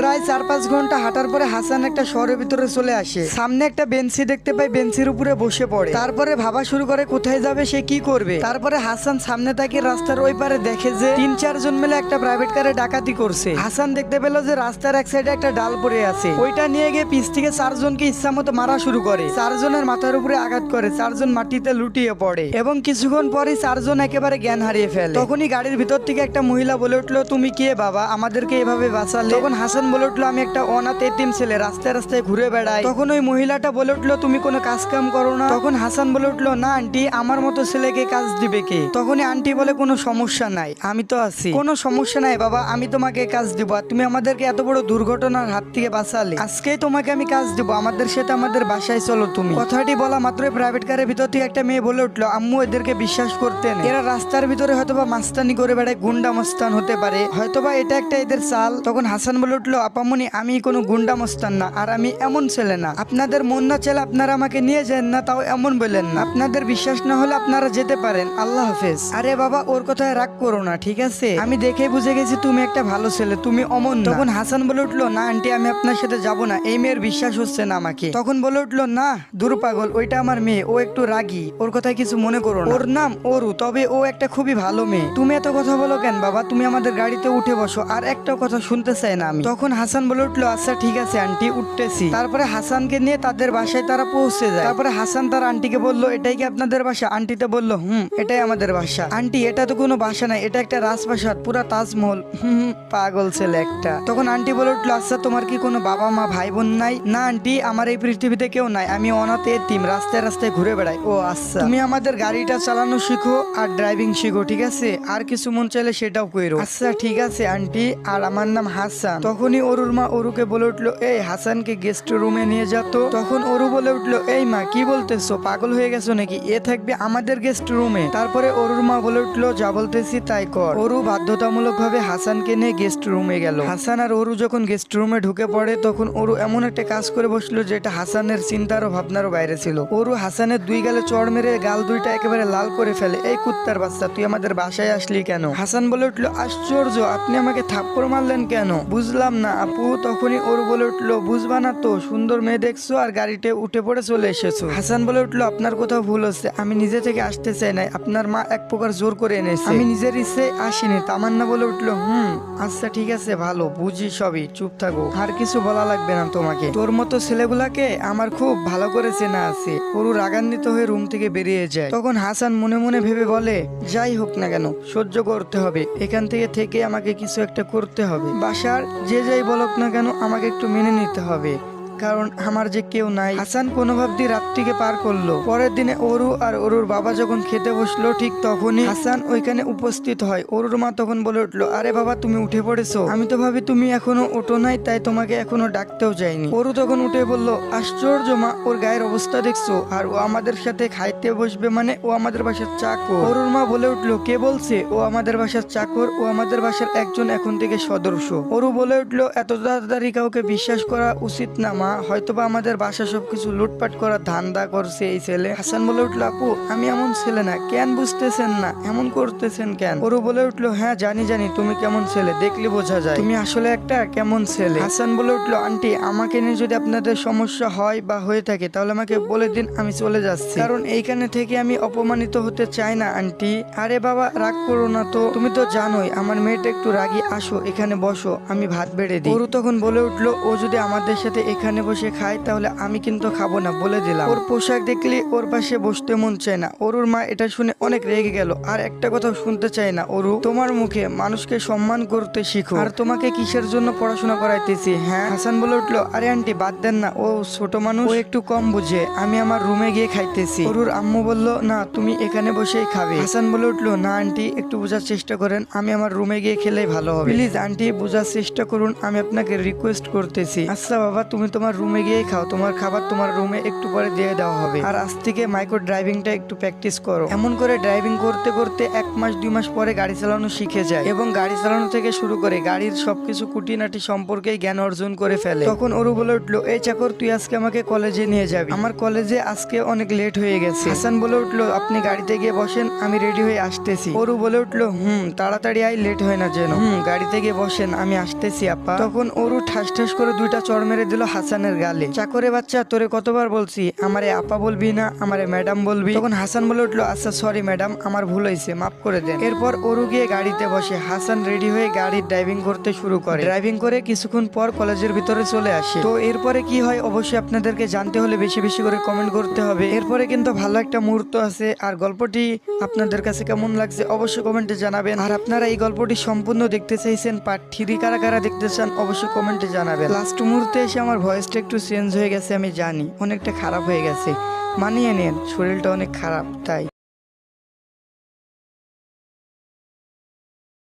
প্রায় 4-5 ঘন্টা হাঁটার পরে হাসান একটা শহরের ভিতরে চলে আসে। সামনে একটা বেঞ্চি দেখতে পাই, বেঞ্চির উপরে বসে পড়ে। তারপরে ভাবা শুরু করে কোথায় যাবে, সে কি করবে। তারপরে হাসান সামনে তাকিয়ে রাস্তার ওই পারে দেখে যে 3-4 জন মিলে একটা প্রাইভেট কারে ডাকাতি করছে। হাসান দেখতে পেল যে রাস্তার এক সাইডে একটা ডাল পড়ে আছে, ওইটা নিয়ে গিয়ে পিছ থেকে 4 জনকে ইচ্ছা মতো মারা শুরু করে। 4 জনের মাথার উপরে আঘাত করে, 4 জন মাটিতে লুটিয়ে পড়ে এবং কিছুক্ষণ পরে 4 জন একেবারে জ্ঞান হারিয়ে ফেলে। তখনই গাড়ির ভিতর থেকে একটা মহিলা বলে উঠলো, তুমি কে বাবা, আমাদেরকে এভাবে বাঁচালে? তখন হাসান বলে উঠলো, আমি একটা অনাথ এতিম ছেলে, রাস্তায় রাস্তায় ঘুরে বেড়াই। তখন ওই মহিলাটা বলে উঠলো, তুমি কোনো কাজ কাম করো না? তখন হাসান বলে উঠলো, না আন্টি, আমার মতো ছেলেকে কাজ দিবে কে? তখনই আন্টি বলে, কোনো সমস্যা নাই, আমি তো আছি। কোনো সমস্যা নাই বাবা, আমি তোমাকে কাজ দিব। আর তুমি আমাদেরকে এত বড় দুর্ঘটনার হাত থেকে বাঁচালে, আজকেই তোমাকে আমি কাজ দিব, আমাদের সাথে আমাদের বাসায় চলো তুমি। কথাটি বলা মাত্রই প্রাইভেট কারের ভিতর থেকে একটা মেয়ে বলে উঠলো, আম্মু এদেরকে বিশ্বাস করতেন, এরা রাস্তার ভিতরে হয়তোবা মাস্তানি করে বেড়ায়, গুন্ডা মস্তান হতে পারে, হয়তোবা এটা একটা এদের চাল। তখন হাসান বলে উঠলো, আপামনি আমি কোনো গুন্ডা মস্তান না, আর আমি এমন ছেলে না, আপনাদের মন না চাইলে আপনারা আমাকে নিয়ে যান না, তাও এমন বললেন না। আপনাদের বিশ্বাস না হলে আপনারা যেতে পারেন, আল্লাহ হাফেজ। আরে বাবা, ওর কথায় রাগ করো না, ঠিক আছে? আমি দেখে বুঝে গেছি তুমি একটা ভালো ছেলে, তুমি অমন না। তখন হাসান বলে উঠলো, না আন্টি, আমি আপনার সাথে যাব না, এই মেয়ের বিশ্বাস হচ্ছে না আমাকে। তখন বলে উঠলো, না দূর পাগল, ওইটা আমার মেয়ে, ও একটু রাগী, ওর কথায় কিছু মনে করো না, ওর নাম অরু, তবে ও একটা খুবই ভালো মেয়ে। তুমি এত কথা বলো কেন বাবা, তুমি আমাদের গাড়িতে উঠে বসো, আর একটা কথা শুনতে চাই না আমি। তখন হাসান বলে উঠলো, আচ্ছা ঠিক আছে আন্টি, উঠতেছি। তারপরে হাসানকে নিয়ে তাদের বাসায় তারা পৌঁছে যায়। তারপরে হাসান তার আন্টিকে বললো, এটাই কি আপনাদের বাসা? আন্টিতে বললো, এটাই আমাদের বাসা। আন্টি, এটা তো কোনো বাসা নাই, এটা একটা রাজপ্রাসাদ, পুরা তাজমহল। পাগল ছেলে একটা। তখন আন্টি বলে উঠলো, আচ্ছা তোমার কি কোনো বাবা মা ভাই বোন নাই? না আন্টি, আমার এই পৃথিবীতে কেউ নাই, আমি অনাথ এতিম, রাস্তায় রাস্তায় ঘুরে বেড়াই। ও আচ্ছা, তুমি আমাদের গাড়িটা চালানো শিখো আর ড্রাইভিং শিখো, ঠিক আছে? আর কিছু মন চাইলে সেটাও কইরো। আচ্ছা ঠিক আছে আন্টি, আর আমার নাম হাসান। তখনই অরুর মা অরুকে বলে উঠলো, এই হাসানকে গেস্ট রুমে নিয়ে যেত। তখন অরু বলে উঠলো, এই মা কি বলতেছো, পাগল হয়ে গেছো নাকি? এ থাকবে আমাদের গেস্ট রুমে। তারপরে অরুর মা বলে উঠলো, যা বলতেছি তাই কর। অরু বাধ্যতামূলক ভাবে হাসানকে নিয়ে গেস্ট রুমে গেল। হাসান আর অরু যখন গেস্ট রুমে ঢুকে পড়ে, তখন অরু এমন একটা কাজ করে বসলো যেটা হাসানের চিন্তার ও ভাবনারও বাইরে ছিল। অরু হাসানের 2 গালে চড় মেরে গাল 2টা একেবারে লাল করে ফেলে। এই কুত্তার বাচ্চা, তুই আমাদের বাসায় আসলি কেন? হাসান বলে উঠলো, আশ্চর্য, আপনি আমাকে থাপ্পড় মারলেন কেন? বুঝলাম না আপু। তখনই অরু বলে উঠলো, বুঝবা না তো, সুন্দর মেয়ে দেখছো আর গাড়িতে উঠে পড়ে চলে এসেছো। হাসান বলে উঠলো, আপনার কোথাও ভুল হচ্ছে, আমি নিজে থেকে আসতে চাই নাই, আপনার মা এক প্রকার জোর করে এনেছে, আমি নিজের ইচ্ছে আসিনি। তামান্না বলে উঠলো, আচ্ছা ঠিক আছে, ভালো বুঝি সবই, চুপ থাকো, আর কিছু বলা লাগবে না তোমাকে। তোর মতো ছেলেগুলাকে আমার খুব ভালো করে চেনা আছে। অরু রাগান্বিত হয়ে রুম থেকে বেরিয়ে যায়। তখন হাসান মনে মনে ভেবে বলে, যাই হোক না কেন, সহ্য করতে হবে, এখান থেকে আমাকে কিছু একটা করতে হবে। বাসার যে যাই বলক না কেন, আমাকে একটু মেনে নিতে হবে, কারণ আমার যে কেউ নাই। হাসান কোনোভাবে দিয়ে রাত্রিকে পার করলো। পরের দিনে অরু আর অরুর বাবা যখন খেতে বসলো, ঠিক তখনই হাসান ওইখানে উপস্থিত হয়। অরুর মা তখন বলে উঠলো, আরে বাবা তুমি উঠে পড়েছো? আমি তো ভাবি তুমি এখনো ওঠো নাই, তাই তোমাকে এখনো ডাকতেও যায়নি। অরু তখন উঠে বলল, আশ্চর্য মা, ওর গায়ের অবস্থা দেখছো, আর ও আমাদের সাথে খাইতে বসবে মানে ও আমাদের বাসার চাকর। অরুর মা বলে উঠলো, কে বলছে ও আমাদের বাসার চাকর? ও আমাদের বাসার একজন এখন থেকে সদস্য। অরু বলে উঠলো, এত তাড়াতাড়ি কাউকে বিশ্বাস করা উচিত না মা, হয়তোবা আমাদের বাসা সবকিছু লুটপাট করার ধান্দা করছে এই ছেলে। হাসান বলে উঠলো, আপু আমি এমন ছেলে না, কেন বুঝতেছেন না, এমন করতেছেন কেন? অরু বলে উঠলো, হ্যাঁ জানি তুমি কেমন ছেলে, দেখলে বোঝা যায় তুমি আসলে একটা কেমন ছেলে। হাসান বলে উঠলো, আন্টি আমাকে নিয়ে যদি আপনাদের সমস্যা হয় বা হয়ে থাকে, তাহলে আমাকে বলে দিন, আমি চলে যাচ্ছি, কারণ এইখানে থেকে আমি অপমানিত হতে চাই না আন্টি। আরে বাবা রাগ করো না তো, তুমি তো জানোই আমার মেয়েটা একটু রাগী, আসো এখানে বসো, আমি ভাত বেড়ে দিই। অরু তখন বলে উঠলো, ও যদি আমাদের সাথে এখানে বসে খায় তাহলে আমি কিন্তু খাবো না, বলে দিলাম। ওর পোশাক দেখলে ওর পাশে বসতে মন চায় না। অরুর মা এটা শুনে অনেক রেগে গেল, আর একটা কথা শুনতে চায় না। অরু, তোমার মুখে মানুষকে সম্মান করতে শিখো, আর তোমাকে কিসের জন্য পড়াশোনা করাইতেছি? হ্যাঁ। হাসান বলে উঠলো, আরে আন্টি বাদ দেন না, ও ছোট মানুষ, ও একটু কম বুঝে, আমি আমার রুমে গিয়ে খাইতেছি। অরুর আম্মু বলল, না তুমি এখানে বসেই খাবে। হাসান বলে উঠলো, না আন্টি একটু বোঝার চেষ্টা করেন, আমি আমার রুমে গিয়ে খেলেই ভালো হবে, প্লিজ আন্টি বোঝার চেষ্টা করুন, আমি আপনাকে রিকোয়েস্ট করতেছি। আচ্ছা বাবা তুমি তোমার তোমার রুমে গিয়ে খাও, তোমার খাবার তোমার রুমে একটু পরে দিয়ে দেওয়া হবে, আর আজ থেকে মাইক্রো ড্রাইভিংটা একটু প্র্যাকটিস করো। এমন করে ড্রাইভিং করতে করতে 1 মাস 2 মাস পরে গাড়ি চালানো শিখে যায় এবং গাড়ি চালানো থেকে শুরু করে গাড়ির সবকিছু খুঁটিনাটি সম্পর্কে জ্ঞান অর্জন করে ফেলে। তখন ওরু বলে উঠলো, এই চাকর তুই আজকে আমাকে কলেজে নিয়ে যাবি, আমার কলেজে আজকে অনেক লেট হয়ে গেছে। হাসান বলে উঠলো, আপনি গাড়িতে গিয়ে বসেন, আমি রেডি হয়ে আসতেছি। ওরু বলে উঠলো, তাড়াতাড়ি আই, লেট হয় না যেন। গাড়িতে গিয়ে বসেন, আমি আসতেছি আপা। তখন ওরু ঠাস ঠাস করে 2টা চড় মেরে দিল হাসানের গালে। চাকরে বাচ্চা, তোরে কতবার বলছি আমারে আপা বলবি না, আমারে ম্যাডাম বলবি। তখন হাসান বলে উঠলো, আচ্ছা সরি ম্যাডাম, আমার ভুল হয়েছে, মাফ করে দেন। এরপর ওরু গিয়ে গাড়িতে বসে, হাসান রেডি হয়ে গাড়ির ড্রাইভিং করতে শুরু করে। ড্রাইভিং করে কিছুক্ষণ পর কলেজের ভিতরে চলে আসে। তো এরপরে কি হয় অবশ্যই আপনাদেরকে জানতে হলে বেশি বেশি করে কমেন্ট করতে হবে। এরপরে কিন্তু ভালো একটা মুহূর্ত আছে, আর গল্পটি আপনাদের কাছে কেমন লাগছে অবশ্যই কমেন্টে জানাবেন। আর আপনারা এই গল্পটি সম্পূর্ণ দেখতে চাইছেন, পার্ট 3 কারা কারা দেখতে চান অবশ্যই কমেন্টে জানাবেন। লাস্ট মুহূর্তে এসে আমার ভয়েসটা একটু চেঞ্জ হয়ে গেছে, আমি জানি অনেকটা খারাপ হয়ে গেছে, মানিয়ে নেন, শরীরটা অনেক খারাপ তাই।